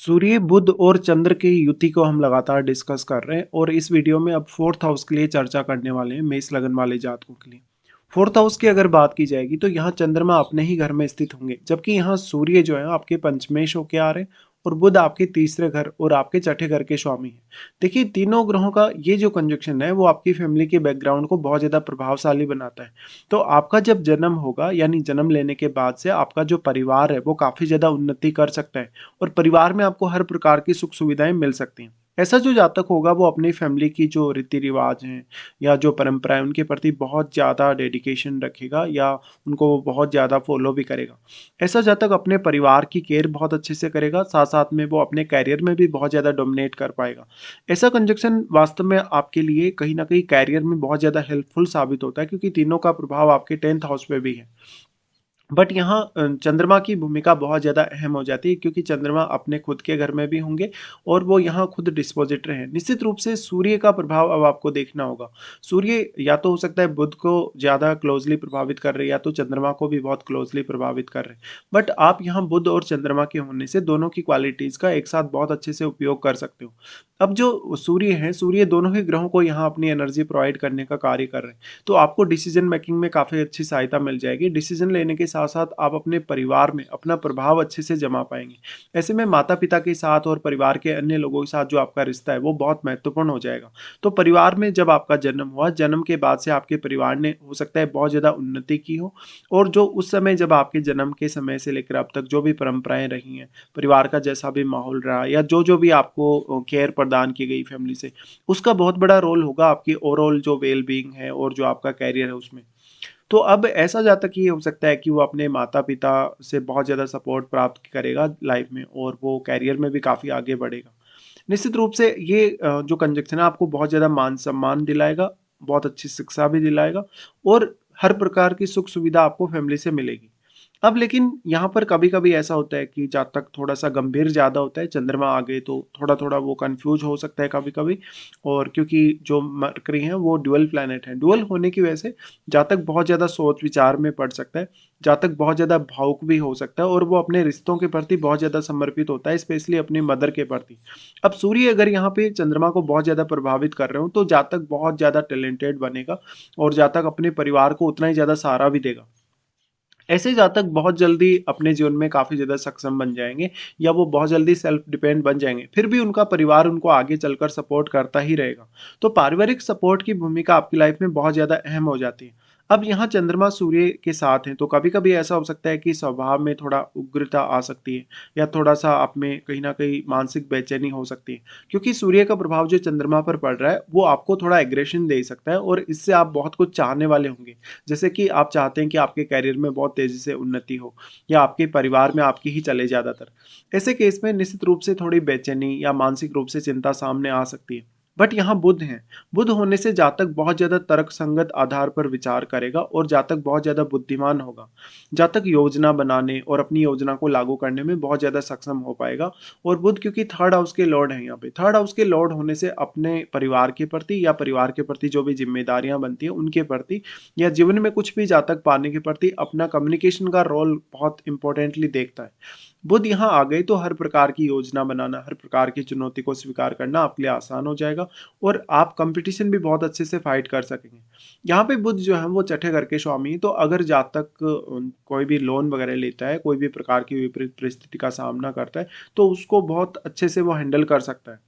सूर्य, बुध और चंद्र की युति को हम लगातार डिस्कस कर रहे हैं और इस वीडियो में अब फोर्थ हाउस के लिए चर्चा करने वाले हैं, मेष लगन वाले जातकों के लिए। फोर्थ हाउस की अगर बात की जाएगी तो यहाँ चंद्रमा अपने ही घर में स्थित होंगे, जबकि यहाँ सूर्य जो है आपके पंचमेश होके आ रहे हैं और बुध आपके तीसरे घर और आपके छठे घर के स्वामी हैं। देखिए, तीनों ग्रहों का ये जो कंजक्शन है वो आपकी फैमिली के बैकग्राउंड को बहुत ज्यादा प्रभावशाली बनाता है। तो आपका जब जन्म होगा, यानी जन्म लेने के बाद से आपका जो परिवार है वो काफी ज्यादा उन्नति कर सकता है और परिवार में आपको हर प्रकार की सुख सुविधाएं मिल सकती हैं। ऐसा जो जातक होगा वो अपनी फैमिली की जो रीति रिवाज हैं या जो परंपराएं उनके प्रति बहुत ज़्यादा डेडिकेशन रखेगा या उनको वो बहुत ज़्यादा फॉलो भी करेगा। ऐसा जातक अपने परिवार की केयर बहुत अच्छे से करेगा, साथ साथ में वो अपने कैरियर में भी बहुत ज़्यादा डोमिनेट कर पाएगा। ऐसा कंजक्शन वास्तव में आपके लिए कहीं ना कहीं कैरियर में बहुत ज़्यादा हेल्पफुल साबित होता है, क्योंकि तीनों का प्रभाव आपके 10th हाउस पे भी है। बट यहाँ चंद्रमा की भूमिका बहुत ज़्यादा अहम हो जाती है, क्योंकि चंद्रमा अपने खुद के घर में भी होंगे और वो यहाँ खुद डिस्पोजिटर हैं। निश्चित रूप से सूर्य का प्रभाव अब आपको देखना होगा। सूर्य या तो हो सकता है बुध को ज़्यादा क्लोजली प्रभावित कर रहे हैं या तो चंद्रमा को भी बहुत क्लोजली प्रभावित कर रहे हैं। बट आप यहाँ बुध और चंद्रमा के होने से दोनों की क्वालिटीज़ का एक साथ बहुत अच्छे से उपयोग कर सकते हो। अब जो सूर्य है, सूर्य दोनों ही ग्रहों को यहाँ अपनी एनर्जी प्रोवाइड करने का कार्य कर रहे हैं। तो आपको डिसीजन मेकिंग में काफ़ी अच्छी सहायता मिल जाएगी। डिसीजन लेने के साथ साथ आप अपने परिवार में अपना प्रभाव अच्छे से जमा पाएंगे। ऐसे में माता पिता के साथ और परिवार के अन्य लोगों के साथ जो आपका रिश्ता है वो बहुत महत्वपूर्ण हो जाएगा। तो परिवार में जब आपका जन्म हुआ, जन्म के बाद से आपके परिवार ने हो सकता है बहुत ज़्यादा उन्नति की हो, और जो उस समय जब आपके जन्म के समय से लेकर अब तक जो भी परंपराएं रही हैं, परिवार का जैसा भी माहौल रहा या जो जो भी आपको केयर प्रदान की गई फैमिली से, उसका बहुत बड़ा रोल होगा आपकी ओवरऑल जो वेल बीइंग है और जो आपका कैरियर है उसमें। तो अब ऐसा जातक ये हो सकता है कि वो अपने माता-पिता से बहुत ज़्यादा सपोर्ट प्राप्त करेगा लाइफ में और वो करियर में भी काफ़ी आगे बढ़ेगा। निश्चित रूप से ये जो कंजक्शन है आपको बहुत ज़्यादा मान-सम्मान दिलाएगा, बहुत अच्छी शिक्षा भी दिलाएगा और हर प्रकार की सुख-सुविधा आपको फैमिली से मिलेगी। अब लेकिन यहाँ पर कभी-कभी ऐसा होता है कि जातक थोड़ा-सा गंभीर ज़्यादा होता है, चंद्रमा आ गए तो थोड़ा-थोड़ा वो कन्फ्यूज़ हो सकता है कभी-कभी। और क्योंकि जो मरकरी है वो ड्यूअल प्लैनेट है, ड्यूअल होने की वजह से जातक बहुत ज़्यादा सोच-विचार में पड़ सकता है, जातक बहुत ज़्यादा भावुक भी हो सकता है और वो अपने रिश्तों के प्रति बहुत ज़्यादा समर्पित होता है, स्पेशली अपनी मदर के प्रति। अब सूर्य अगर यहाँ पे चंद्रमा को बहुत ज़्यादा प्रभावित कर रहे हो तो जातक बहुत ज़्यादा टैलेंटेड बनेगा और जातक अपने परिवार को उतना ही ज़्यादा सहारा भी देगा। ऐसे जातक बहुत जल्दी अपने जीवन में काफ़ी ज़्यादा सक्षम बन जाएँगे या वो बहुत जल्दी सेल्फ डिपेंड बन जाएँगे। फिर भी उनका परिवार उनको आगे चलकर सपोर्ट करता ही रहेगा। तो पारिवारिक सपोर्ट की भूमिका आपकी लाइफ में बहुत ज़्यादा अहम हो जाती है। अब यहाँ चंद्रमा सूर्य के साथ हैं तो कभी-कभी ऐसा हो सकता है कि स्वभाव में थोड़ा उग्रता आ सकती है या थोड़ा-सा आप में कहीं न कहीं मानसिक बेचैनी हो सकती है। क्योंकि सूर्य का प्रभाव जो चंद्रमा पर पड़ रहा है वो आपको थोड़ा एग्रेशन दे सकता है और इससे आप बहुत कुछ चाहने वाले होंगे। जैसे कि आप चाहते हैं कि आपके करियर में बहुत तेज़ी से उन्नति हो या आपके परिवार में आपकी ही चले ज़्यादातर। ऐसे केस में निश्चित रूप से थोड़ी बेचैनी या मानसिक रूप से चिंता सामने आ सकती है। बट यहाँ बुध हैं, बुध होने से जातक बहुत ज़्यादा तर्कसंगत आधार पर विचार करेगा और जातक बहुत ज़्यादा बुद्धिमान होगा। जातक योजना बनाने और अपनी योजना को लागू करने में बहुत ज़्यादा सक्षम हो पाएगा। और बुध क्योंकि थर्ड हाउस के लॉर्ड हैं, यहाँ पे थर्ड हाउस के लॉर्ड होने से अपने परिवार के प्रति या परिवार के प्रति जो भी जिम्मेदारियां बनती हैं उनके प्रति या जीवन में कुछ भी जातक पाने के प्रति अपना कम्युनिकेशन का रोल बहुत इंपॉर्टेंटली देखता है। बुध यहाँ आ गए तो हर प्रकार की योजना बनाना, हर प्रकार की चुनौती को स्वीकार करना आपके लिए आसान हो जाएगा और आप कंपटीशन भी बहुत अच्छे से फाइट कर सकेंगे। यहाँ पे बुध जो है वो छठे घर के स्वामी हैं, तो अगर जातक कोई भी लोन वगैरह लेता है, कोई भी प्रकार की विपरीत परिस्थिति का सामना करता है, तो उसको बहुत अच्छे से वो हैंडल कर सकता है।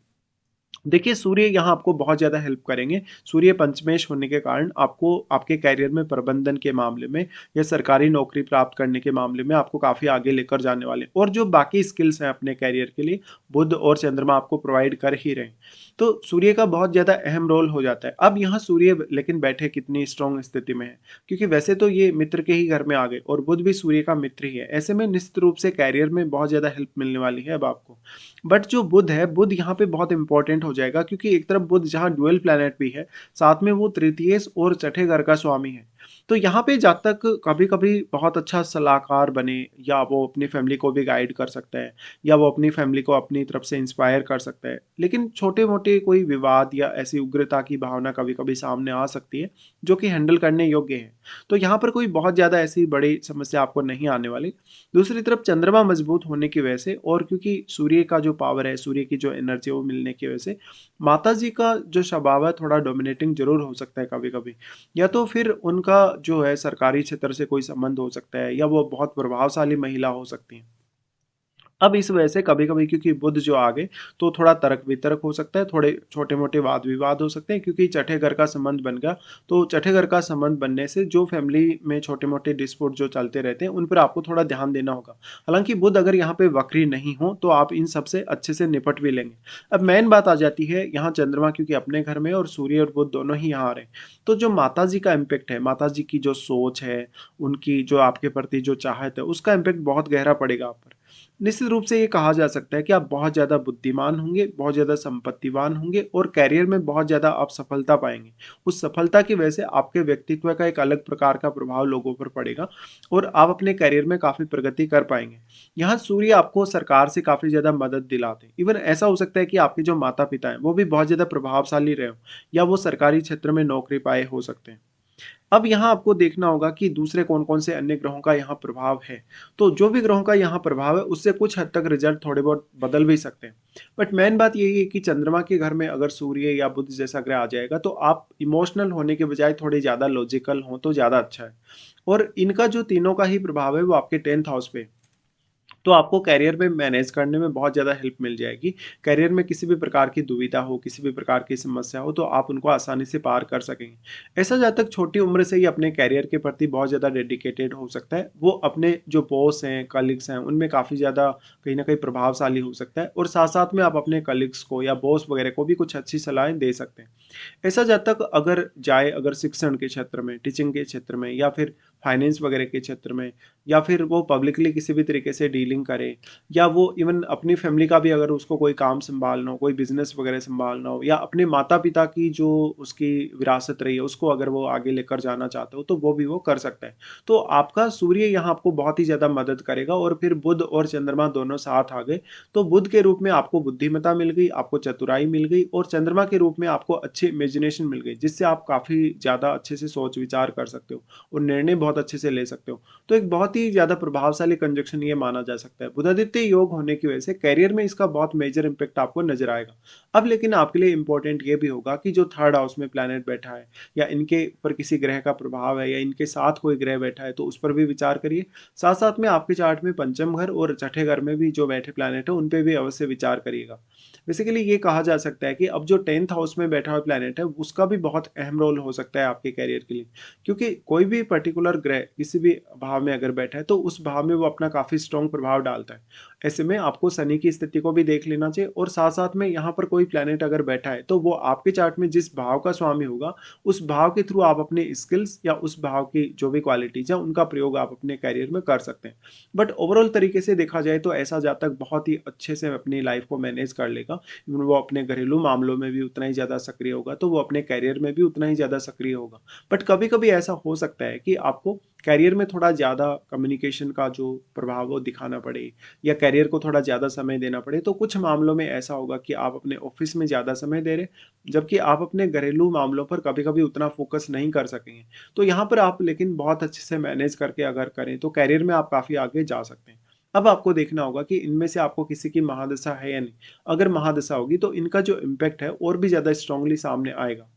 देखिए, सूर्य यहाँ आपको बहुत ज़्यादा हेल्प करेंगे। सूर्य पंचमेश होने के कारण आपको आपके करियर में प्रबंधन के मामले में या सरकारी नौकरी प्राप्त करने के मामले में आपको काफ़ी आगे लेकर जाने वाले हैं और जो बाकी स्किल्स हैं अपने करियर के लिए बुध और चंद्रमा आपको प्रोवाइड कर ही रहे हैं। तो सूर्य का बहुत ज़्यादा अहम रोल हो जाता है। अब यहाँ सूर्य लेकिन बैठे कितनी स्ट्रॉन्ग स्थिति में है, क्योंकि वैसे तो ये मित्र के ही घर में आ गए और बुध भी सूर्य का मित्र ही है। ऐसे में निश्चित रूप से करियर में बहुत ज़्यादा हेल्प मिलने वाली है अब आपको। बट जो बुध है, बुध यहाँ पे बहुत इंपॉर्टेंट हो जाएगा, क्योंकि एक तरफ बुध जहाँ ड्यूअल प्लैनेट भी है, साथ में वो तृतीय और छठे घर का स्वामी है। तो यहाँ पे जब तक कभी-कभी बहुत अच्छा सलाहकार बने या वो अपनी फैमिली को भी गाइड कर सकता है या वो अपनी फैमिली को अपनी तरफ से इंस्पायर कर सकता है। लेकिन छोटे-मोटे कोई विवाद या ऐसी उग्रता की भावना कभी-कभी सामने आ सकती है, जो कि हैंडल करने योग्य है। तो यहाँ पर कोई बहुत ज़्यादा ऐसी बड़ी समस्या आपको नहीं आने वाली। दूसरी तरफ चंद्रमा मजबूत होने की वजह से और क्योंकि सूर्य का जो पावर है, सूर्य की जो एनर्जी है वो मिलने की वजह से माताजी का जो स्वभाव है थोड़ा डोमिनेटिंग ज़रूर हो सकता है कभी-कभी। या तो फिर उनका जो है सरकारी क्षेत्र से कोई संबंध हो सकता है या वो बहुत प्रभावशाली महिला हो सकती हैं। अब इस वजह से कभी-कभी क्योंकि बुध जो आ गए, तो थोड़ा तर्क-वितर्क हो सकता है, थोड़े छोटे-मोटे वाद-विवाद हो सकते हैं क्योंकि छठे घर का संबंध बन गया। तो छठे घर का संबंध बनने से जो फैमिली में छोटे-मोटे डिस्प्यूट जो चलते रहते हैं, उन पर आपको थोड़ा ध्यान देना होगा। हालाँकि बुध अगर यहाँ पे वक्री नहीं हो, तो आप इन सब से अच्छे से निपट भी लेंगे। अब मेन बात आ जाती है, यहाँ चंद्रमा क्योंकि अपने घर में और सूर्य और बुध दोनों ही यहाँ आ रहे हैं। तो जो माताजी का इम्पैक्ट है, माताजी की जो सोच है, उनकी जो आपके प्रति जो चाहत है, उसका इम्पैक्ट बहुत गहरा पड़ेगा आप पर। निश्चित रूप से ये कहा जा सकता है कि आप बहुत ज़्यादा बुद्धिमान होंगे, बहुत ज़्यादा संपत्तिवान होंगे और करियर में बहुत ज़्यादा आप सफलता पाएँगे। उस सफलता की वजह से आपके व्यक्तित्व का एक अलग प्रकार का प्रभाव लोगों पर पड़ेगा और आप अपने करियर में काफ़ी प्रगति कर पाएँगे। यहाँ सूर्य आपको सरकार से काफ़ी ज़्यादा मदद दिलाते हैं। इवन ऐसा हो सकता है कि आपके जो माता-पिता हैं, वो भी बहुत ज़्यादा प्रभावशाली रहे हों या वो सरकारी क्षेत्र में नौकरी पाए हो सकते हैं। अब यहाँ आपको देखना होगा कि दूसरे कौन-कौन से अन्य ग्रहों का यहाँ प्रभाव है। तो जो भी ग्रहों का यहाँ प्रभाव है, उससे कुछ हद तक रिज़ल्ट थोड़े बहुत बदल भी सकते हैं। बट मेन बात यही है कि चंद्रमा के घर में अगर सूर्य या बुध जैसा ग्रह आ जाएगा, तो आप इमोशनल होने के बजाय थोड़े ज़्यादा लॉजिकल हों, तो ज़्यादा अच्छा है। और इनका जो तीनों का ही प्रभाव है, वो आपके 10th हाउस पे है। तो आपको करियर में मैनेज करने में बहुत ज़्यादा हेल्प मिल जाएगी। करियर में किसी भी प्रकार की दुविधा हो, किसी भी प्रकार की समस्या हो, तो आप उनको आसानी से पार कर सकेंगे। ऐसा जातक छोटी उम्र से ही अपने करियर के प्रति बहुत ज़्यादा डेडिकेटेड हो सकता है। वो अपने जो बॉस हैं, कलीग्स हैं, उनमें काफ़ी ज़्यादा कहीं न कहीं प्रभावशाली हो सकता है और साथ-साथ में आप अपने कलीग्स को या बॉस वगैरह को भी कुछ अच्छी सलाहें दे सकते हैं। ऐसा जातक अगर जाए अगर शिक्षण के क्षेत्र में, टीचिंग के क्षेत्र में या फिर फाइनेंस वगैरह के क्षेत्र में या फिर वो पब्लिकली किसी भी तरीके से डीलिंग करे या वो इवन अपनी फैमिली का भी अगर उसको कोई काम सँभालना हो, कोई बिज़नेस वगैरह सँभालना हो या अपने माता-पिता की जो उसकी विरासत रही है, उसको अगर वो आगे लेकर जाना चाहता हो, तो वो भी वो कर सकता है। तो आपका सूर्य यहाँ आपको बहुत ही ज़्यादा मदद करेगा और फिर बुध और चंद्रमा दोनों साथ आ गए, तो बुध के रूप में आपको बुद्धिमत्ता मिल गई, आपको चतुराई मिल गई और चंद्रमा के रूप में आपको अच्छी इमेजिनेशन मिल गई, जिससे आप काफ़ी ज़्यादा अच्छे से सोच-विचार कर सकते हो और निर्णय बहुत अच्छे से ले सकते हो। तो एक बहुत ही ज़्यादा प्रभावशाली कंजंक्शन ये माना जा सकता है। बुधादित्य योग होने की वजह से करियर में इसका बहुत मेजर इम्पैक्ट आपको नज़र आएगा। अब लेकिन आपके लिए इम्पोर्टेंट ये भी होगा कि जो थर्ड हाउस में प्लैनेट बैठा है या इनके ऊपर किसी ग्रह का प्रभाव है या इनके साथ कोई ग्रह बैठा है, तो उस पर भी विचार करिए। साथ-साथ में आपके चार्ट में पंचम घर और छठे घर में भी जो बैठे प्लैनेट है, उन पे भी अवश्य विचार करिएगा। बेसिकली ये कहा जा सकता है कि अब जो 10th हाउस में बैठा हुआ प्लैनेट है, उसका भी बहुत अहम रोल हो सकता है आपके करियर के लिए। क्योंकि कोई भी पर्टिकुलर ग्रह किसी भी भाव में अगर बैठा है तो उस भाव में वो अपना काफ़ी स्ट्रॉन्ग प्रभाव डालता है। ऐसे में आपको शनि की स्थिति को भी देख लेना चाहिए और साथ-साथ में यहाँ पर कोई प्लैनेट अगर बैठा है तो वो आपके चार्ट में जिस भाव का स्वामी होगा, उस भाव के थ्रू आप अपने स्किल्स या उस भाव की जो भी क्वालिटीज़ हैं उनका प्रयोग आप अपने करियर में कर सकते हैं। बट ओवरऑल तरीके से देखा जाए तो ऐसा जातक बहुत ही अच्छे से अपनी लाइफ को मैनेज कर लेगा। इवन वो अपने घरेलू मामलों में भी उतना ही ज़्यादा सक्रिय होगा, तो वो अपने करियर में भी उतना ही ज़्यादा सक्रिय होगा। बट कभी-कभी ऐसा हो सकता है कि आपको करियर में थोड़ा ज़्यादा कम्युनिकेशन का जो प्रभाव वो दिखाना पड़े या करियर को थोड़ा ज़्यादा समय देना पड़े। तो कुछ मामलों में ऐसा होगा कि आप अपने ऑफ़िस में ज़्यादा समय दे रहे, जबकि आप अपने घरेलू मामलों पर कभी-कभी उतना फ़ोकस नहीं कर सकेंगे। तो यहाँ पर आप लेकिन बहुत अच्छे से मैनेज करके अगर करें, तो करियर में आप काफ़ी आगे जा सकते हैं। अब आपको देखना होगा कि इनमें से आपको किसी की महादशा है या नहीं। अगर महादशा होगी तो इनका जो इम्पैक्ट है और भी ज़्यादा स्ट्रांगली सामने आएगा।